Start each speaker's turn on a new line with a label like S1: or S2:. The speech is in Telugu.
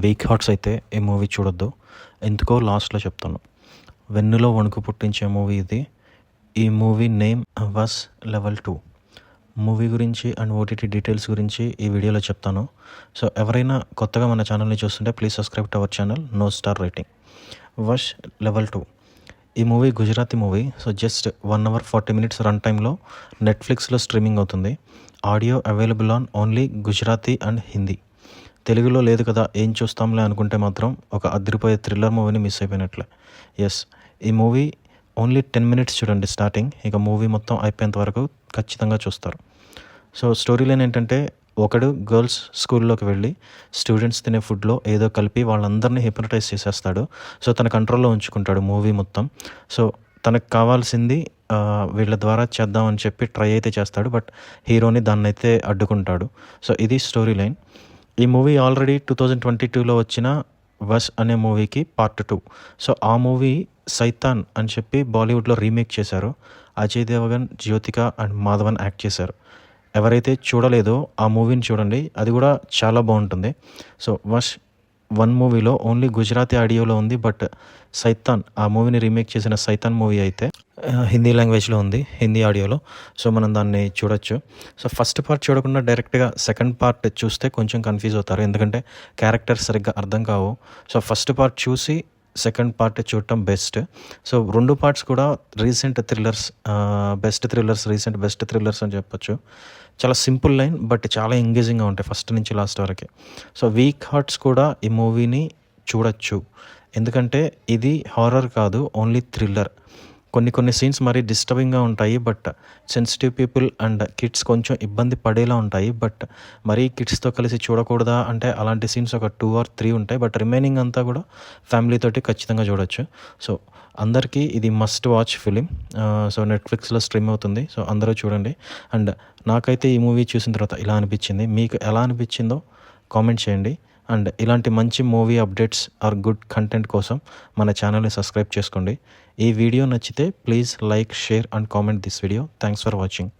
S1: వీక్ హార్ట్స్ అయితే ఈ మూవీ చూడొద్దు. ఎందుకో లాస్ట్లో చెప్తాను. వెన్నులో వణుకు పుట్టించే మూవీ ఇది. ఈ movie name was level 2. Movie గురించి అండ్ ఓటీటీ డీటెయిల్స్ గురించి ఈ వీడియోలో చెప్తాను. సో ఎవరైనా కొత్తగా మన ఛానల్ని చూస్తుంటే please subscribe to our channel. No star rating. వష్ లెవెల్ 2 ఈ movie Gujarati movie. So just 1 hour 40 minutes run టైంలో నెట్ఫ్లిక్స్లో స్ట్రీమింగ్ అవుతుంది. Audio available on only Gujarati and Hindi. తెలుగులో లేదు కదా ఏం చూస్తాంలే అనుకుంటే మాత్రం ఒక అదిరిపోయే థ్రిల్లర్ మూవీని మిస్ అయిపోయినట్లే. ఎస్, ఈ మూవీ ఓన్లీ 10 minutes చూడండి స్టార్టింగ్, ఇక మూవీ మొత్తం అయిపోయేంత వరకు ఖచ్చితంగా చూస్తారు. సో స్టోరీ లైన్ ఏంటంటే, ఒకడు గర్ల్స్ స్కూల్లోకి వెళ్ళి స్టూడెంట్స్ తినే ఫుడ్లో ఏదో కలిపి వాళ్ళందరినీ హిప్నటైజ్ చేసేస్తాడు. సో తన కంట్రోల్లో ఉంచుకుంటాడు మూవీ మొత్తం. సో తనకు కావాల్సింది వీళ్ళ ద్వారా చేద్దామని చెప్పి ట్రై అయితే చేస్తాడు, బట్ హీరోని దాన్నైతే అడ్డుకుంటాడు. సో ఇది స్టోరీ లైన్. ఈ మూవీ ఆల్రెడీ 2022లో వచ్చిన వస్ అనే మూవీకి పార్ట్ 2. సో ఆ మూవీ సైతాన్ అని చెప్పి బాలీవుడ్లో రీమేక్ చేశారు. అజయ్ దేవగన్, జ్యోతిక అండ్ మాధవన్ యాక్ట్ చేశారు. ఎవరైతే చూడలేదో ఆ మూవీని చూడండి, అది కూడా చాలా బాగుంటుంది. సో వష్ 1 మూవీలో ఓన్లీ గుజరాతీ ఆడియోలో ఉంది, బట్ సైతాన్ ఆ మూవీని రీమేక్ చేసిన సైతాన్ మూవీ అయితే హిందీ లాంగ్వేజ్లో ఉంది, హిందీ ఆడియోలో. సో మనం దాన్ని చూడొచ్చు. సో ఫస్ట్ పార్ట్ చూడకుండా డైరెక్ట్గా సెకండ్ పార్ట్ చూస్తే కొంచెం కన్ఫ్యూజ్ అవుతారు, ఎందుకంటే క్యారెక్టర్స్ సరిగ్గా అర్థం కావు. సో ఫస్ట్ పార్ట్ చూసి సెకండ్ పార్ట్ చూడటం బెస్ట్. సో 2 పార్ట్స్ కూడా రీసెంట్ థ్రిల్లర్స్, బెస్ట్ థ్రిల్లర్స్ అని చెప్పొచ్చు. చాలా సింపుల్ లైన్, బట్ చాలా ఎంగేజింగ్గా ఉంటాయి ఫస్ట్ నుంచి లాస్ట్ వరకు. సో వీక్ హార్ట్స్ కూడా ఈ మూవీని చూడొచ్చు, ఎందుకంటే ఇది హారర్ కాదు, ఓన్లీ థ్రిల్లర్. కొన్ని సీన్స్ మరీ డిస్టర్బింగ్గా ఉంటాయి, but sensitive people and kids కొంచెం ఇబ్బంది పడేలా ఉంటాయి. బట్ మరీ కిడ్స్తో కలిసి చూడకూడదా అంటే అలాంటి సీన్స్ ఒక 2 or 3 ఉంటాయి, బట్ రిమైనింగ్ అంతా కూడా ఫ్యామిలీతోటి ఖచ్చితంగా చూడొచ్చు. సో అందరికీ ఇది మస్ట్ వాచ్ ఫిలిం. సో నెట్ఫ్లిక్స్లో స్ట్రీమ్ అవుతుంది, సో అందరూ చూడండి. అండ్ నాకైతే ఈ మూవీ చూసిన తర్వాత ఇలా అనిపించింది, మీకు ఎలా అనిపించిందో కామెంట్ చేయండి. అండ్ ఇలాంటి మంచి movie updates or good content కోసం మన ఛానల్ని సబ్స్క్రైబ్ చేసుకోండి. ఈ వీడియో నచ్చితే please like, share and comment this video. Thanks for watching.